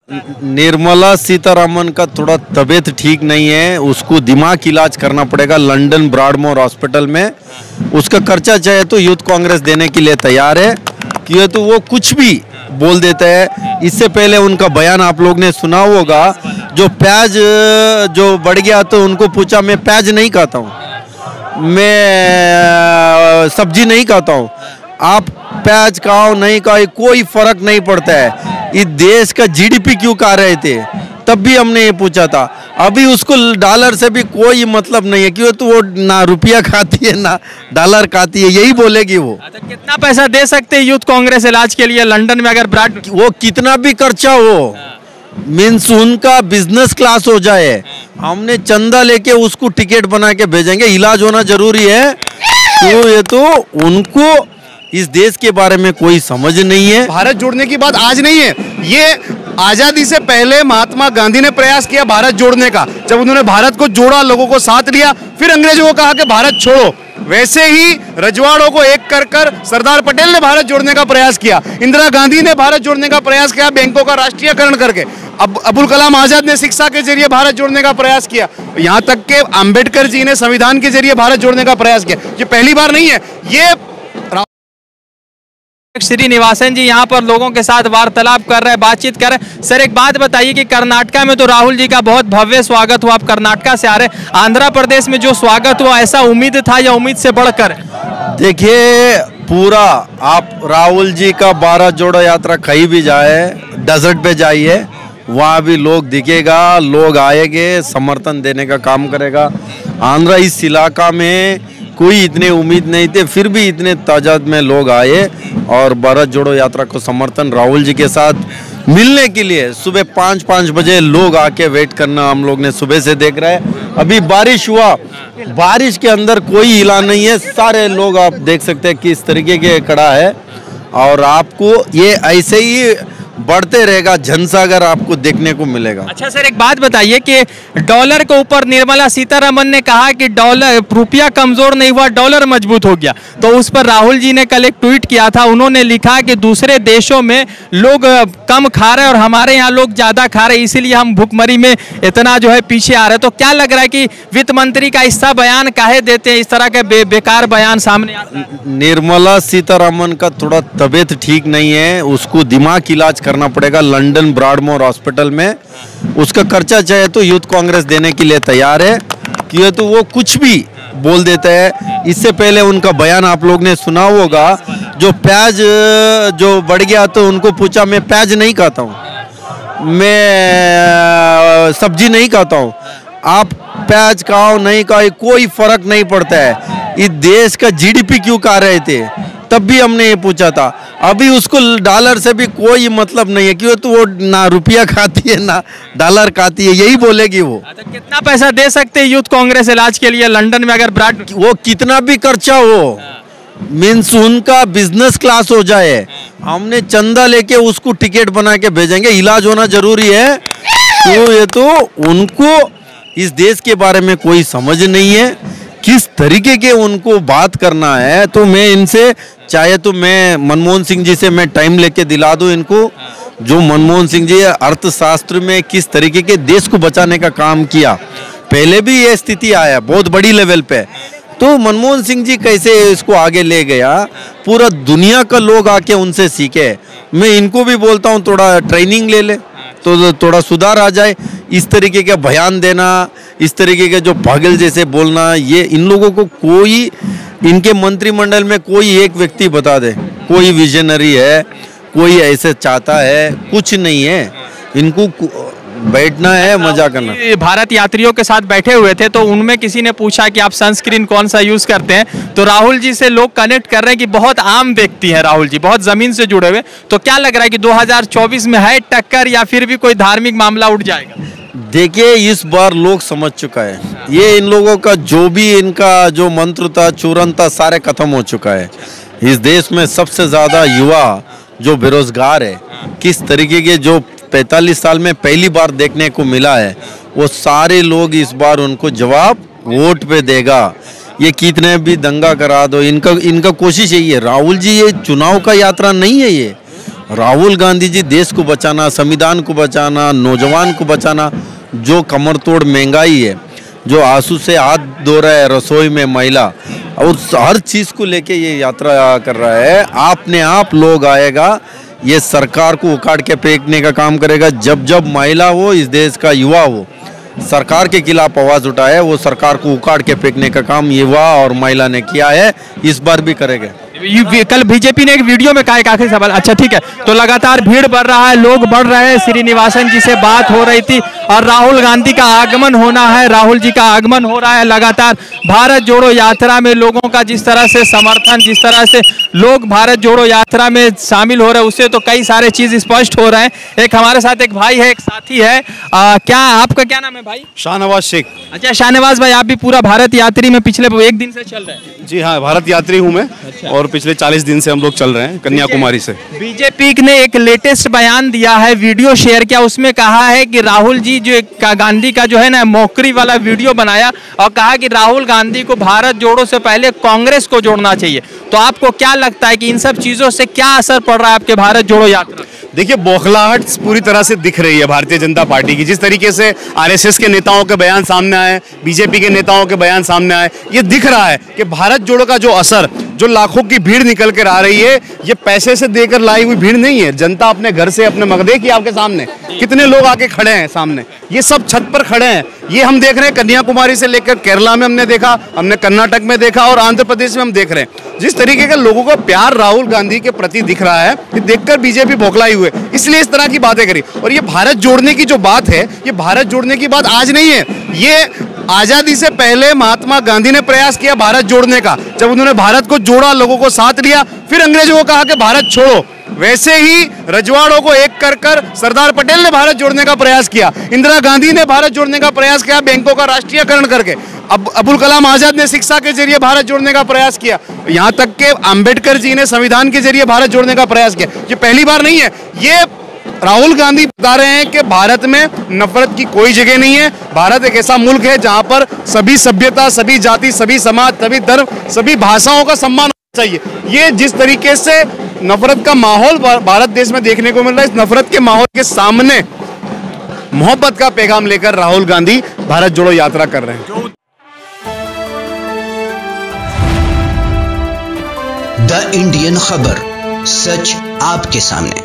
निर्मला सीतारमण का थोड़ा तबीयत ठीक नहीं है, उसको दिमाग इलाज करना पड़ेगा लंदन ब्रॉडमोर हॉस्पिटल में। उसका खर्चा चाहे तो यूथ कांग्रेस देने के लिए तैयार है, क्यों तो वो कुछ भी बोल देता है। इससे पहले उनका बयान आप लोग ने सुना होगा, जो प्याज जो बढ़ गया तो उनको पूछा, मैं प्याज नहीं खाता हूँ, मैं सब्जी नहीं खाता हूँ, आप प्याज खाओ नहीं खाओ कोई फर्क नहीं पड़ता है, इस देश का जीडीपी क्यों खा रहे थे, तब भी हमने ये पूछा था। अभी उसको डॉलर से भी कोई मतलब नहीं है, क्यों तो वो ना रुपया खाती है ना डॉलर खाती है, यही बोलेगी वो। तो कितना पैसा दे सकते हैं यूथ कांग्रेस इलाज के लिए लंदन में, अगर ब्राड वो कितना भी खर्चा हो, मीन्स उनका बिजनेस क्लास हो जाए, हमने चंदा लेके उसको टिकट बना के भेजेंगे। इलाज होना जरूरी है, तो ये तो उनको इस देश के बारे में कोई समझ नहीं है। भारत जोड़ने की बात आज नहीं है, ये आजादी से पहले महात्मा गांधी ने प्रयास किया भारत जोड़ने का। जब उन्होंने भारत को जोड़ा, लोगों को साथ लिया, फिर अंग्रेजों को कहा कि भारत छोड़ो। वैसे ही रजवाड़ों को एक कर कर सरदार पटेल ने भारत जोड़ने का प्रयास किया, इंदिरा गांधी ने भारत जोड़ने का प्रयास किया बैंकों का राष्ट्रीयकरण करके, अब अबुल कलाम आजाद ने शिक्षा के जरिए भारत जोड़ने का प्रयास किया, यहाँ तक के अंबेडकर जी ने संविधान के जरिए भारत जोड़ने का प्रयास किया। ये पहली बार नहीं है। ये श्रीनिवासन जी यहाँ पर लोगों के साथ वार्तालाप कर रहे हैं, बातचीत कर रहे हैं। सर एक बात बताइए कि कर्नाटका में तो राहुल जी का बहुत भव्य स्वागत हुआ, आप कर्नाटका से आ रहे हैं, आंध्र प्रदेश में जो स्वागत हुआ ऐसा उम्मीद था या उम्मीद से बढ़कर? देखिए, पूरा आप राहुल जी का 12 जोड़ो यात्रा कहीं भी जाए, डेजर्ट पे जाइए, वहाँ भी लोग दिखेगा, लोग आएंगे, समर्थन देने का काम करेगा। आंध्र इस इलाका में कोई इतने उम्मीद नहीं थे, फिर भी इतने तादाद में लोग आए और भारत जोड़ो यात्रा को समर्थन राहुल जी के साथ मिलने के लिए सुबह 5 बजे लोग आके वेट करना हम लोग ने सुबह से देख रहे हैं। अभी बारिश हुआ, बारिश के अंदर कोई हिला नहीं है, सारे लोग आप देख सकते हैं किस तरीके के खड़ा है, और आपको ये ऐसे ही बढ़ते रहेगा, जनसागर आपको देखने को मिलेगा। अच्छा सर एक बात बताइए कि डॉलर के ऊपर निर्मला सीतारमण ने कहा कि डॉलर रुपया कमजोर नहीं हुआ, डॉलर मजबूत हो गया, तो उस पर राहुल जी ने कल एक ट्वीट किया था, उन्होंने लिखा कि दूसरे देशों में लोग कम खा रहे हैं और हमारे यहाँ लोग ज्यादा खा रहे हैं, इसीलिए हम भुखमरी में इतना जो है पीछे आ रहे हैं। तो क्या लग रहा है कि वित्त मंत्री का ऐसा बयान काहे देते हैं, इस तरह के बेकार बयान सामने आता है? निर्मला सीतारमण का थोड़ा तबीयत ठीक नहीं है, उसको दिमाग इलाज करना पड़ेगा लंदन ब्रॉडमोर हॉस्पिटल में। उसका खर्चा चाहे तो यूथ कांग्रेस देने के लिए तैयार है, क्यों तो वो कुछ भी बोल देता है। इससे पहले उनका बयान आप लोग ने सुना होगा, जो प्याज जो बढ़ गया तो उनको पूछा, मैं प्याज नहीं खाता हूँ, मैं सब्जी नहीं खाता हूँ, आप प्याज खाओ नहीं खाओ कोई फर्क नहीं पड़ता है, इस देश का जीडीपी क्यों खा रहे थे, तब भी हमने ये पूछा था। अभी उसको डॉलर से भी कोई मतलब नहीं है, क्यों तो वो ना रुपया खाती है ना डॉलर खाती है, यही बोलेगी वो। तो कितना पैसा दे सकते हैं यूथ कांग्रेस इलाज के लिए लंदन में, अगर ब्राड वो कितना भी खर्चा हो, मीन्स उनका बिजनेस क्लास हो जाए, हमने चंदा लेके उसको टिकट बना के भेजेंगे। इलाज होना जरूरी है, तो ये तो उनको इस देश के बारे में कोई समझ नहीं है, किस तरीके के उनको बात करना है। तो मैं इनसे चाहे तो मैं मनमोहन सिंह जी से मैं टाइम लेके दिला दूं इनको, जो मनमोहन सिंह जी अर्थशास्त्र में किस तरीके के देश को बचाने का काम किया, पहले भी ये स्थिति आया बहुत बड़ी लेवल पे, तो मनमोहन सिंह जी कैसे इसको आगे ले गया, पूरा दुनिया का लोग आके उनसे सीखे। मैं इनको भी बोलता हूँ थोड़ा ट्रेनिंग ले ले तो थोड़ा सुधार आ जाए। इस तरीके का बयान देना, इस तरीके के जो पागल जैसे बोलना, ये इन लोगों को कोई इनके मंत्रिमंडल में कोई एक व्यक्ति बता दे, कोई विजनरी है, कोई ऐसे चाहता है, कुछ नहीं है, इनको बैठना है, मजा करना। भारत यात्रियों के साथ बैठे हुए थे तो उनमें किसी ने पूछा कि आप सनस्क्रीन कौन सा यूज करते हैं, तो राहुल जी से लोग कनेक्ट कर रहे हैं कि बहुत आम व्यक्ति है राहुल जी, बहुत जमीन से जुड़े हुए। तो क्या लग रहा है कि 2024 में है टक्कर या फिर भी कोई धार्मिक मामला उठ जाएगा? देखिए, इस बार लोग समझ चुका है, ये इन लोगों का जो भी इनका जो मंत्र था, चूरन था, सारे खत्म हो चुका है। इस देश में सबसे ज्यादा युवा जो बेरोजगार है, किस तरीके के जो 45 साल में पहली बार देखने को मिला है, वो सारे लोग इस बार उनको जवाब वोट पे देगा। ये कितने भी दंगा करा दो, इनका कोशिश यही है। राहुल जी ये चुनाव का यात्रा नहीं है, ये राहुल गांधी जी देश को बचाना, संविधान को बचाना, नौजवान को बचाना, जो कमर तोड़ महंगाई है, जो आंसू से हाथ धो रहा है रसोई में महिला, और हर चीज़ को लेके ये यात्रा कर रहा है। आपने आप लोग आएगा, ये सरकार को उखाड़ के फेंकने का काम करेगा। जब जब महिला हो, इस देश का युवा हो, सरकार के खिलाफ आवाज़ उठाए, वो सरकार को उखाड़ के फेंकने का काम युवा और महिला ने किया है, इस बार भी करेंगे। कल बीजेपी ने एक वीडियो में कहा, एक आखिरी सवाल, अच्छा ठीक है, तो लगातार भीड़ बढ़ रहा है, लोग बढ़ रहे हैं, श्रीनिवासन जी से बात हो रही थी और राहुल गांधी का आगमन होना है, राहुल जी का आगमन हो रहा है। लगातार भारत जोड़ो यात्रा में लोगों का जिस तरह से समर्थन, जिस तरह से लोग भारत जोड़ो यात्रा में शामिल हो रहे हैं, उससे तो कई सारे चीज स्पष्ट हो रहे हैं। एक हमारे साथ एक भाई है, एक साथी है, क्या आपका क्या नाम है भाई? शाहनवाज शेख। अच्छा शाहनवाज भाई, आप भी पूरा भारत यात्री में पिछले एक दिन से चल रहे हैं? जी हाँ, भारत यात्री हूँ मैं। अच्छा। और पिछले 40 दिन से हम लोग चल रहे हैं कन्याकुमारी से। बीजेपी ने एक लेटेस्ट बयान दिया है, वीडियो शेयर किया, उसमें कहा है कि राहुल जी जो गांधी का जो है ना मौकरी वाला वीडियो बनाया और कहा कि राहुल गांधी को भारत जोड़ो से पहले कांग्रेस को जोड़ना चाहिए। तो आपको क्या लगता है कि इन सब चीजों से क्या असर पड़ रहा है आपके भारत जोड़ो यात्रा? देखिए, बौखलाहट पूरी तरह से दिख रही है भारतीय जनता पार्टी की। जिस तरीके से आरएसएस के नेताओं के बयान सामने आए, बीजेपी के नेताओं के बयान सामने आए, ये दिख रहा है कि भारत जोड़ो का जो असर, जो लाखों की भीड़ निकल कर आ रही है, ये पैसे से देकर लाई हुई भीड़ नहीं है। जनता अपने घर से, अपने मगदे की आपके सामने कितने लोग आके खड़े हैं सामने, ये सब छत पर खड़े हैं। ये हम देख रहे हैं, कन्याकुमारी से लेकर केरला में हमने देखा, हमने कर्नाटक में देखा और आंध्र प्रदेश में हम देख रहे हैं। जिस तरीके के लोगों का प्यार राहुल गांधी के प्रति दिख रहा है, ये देखकर बीजेपी बौखलाई हुए, इसलिए इस तरह की बातें करी। और ये भारत जोड़ने की जो बात है, ये भारत जोड़ने की बात आज नहीं है, ये आजादी से पहले महात्मा गांधी ने प्रयास किया भारत जोड़ने का। जब उन्होंने भारत को जोड़ा, लोगों को साथ लिया, फिर अंग्रेजों को कहा कि भारत छोड़ो। वैसे ही रजवाड़ों को एक कर कर सरदार पटेल ने भारत जोड़ने का प्रयास किया, इंदिरा गांधी ने भारत जोड़ने का प्रयास किया बैंकों का राष्ट्रीयकरण करके, अब अबुल कलाम आजाद ने शिक्षा के जरिए भारत जोड़ने का प्रयास किया, यहाँ तक के अंबेडकर जी ने संविधान के जरिए भारत जोड़ने का प्रयास किया। ये पहली बार नहीं है, ये राहुल गांधी बता रहे हैं कि भारत में नफरत की कोई जगह नहीं है। भारत एक ऐसा मुल्क है जहां पर सभी सभ्यता, सभी जाति, सभी समाज, सभी धर्म, सभी भाषाओं का सम्मान होना चाहिए। ये जिस तरीके से नफरत का माहौल भारत देश में देखने को मिल रहा है, इस नफरत के माहौल के सामने मोहब्बत का पैगाम लेकर राहुल गांधी भारत जोड़ो यात्रा कर रहे हैं। द इंडियन खबर, सच आपके सामने।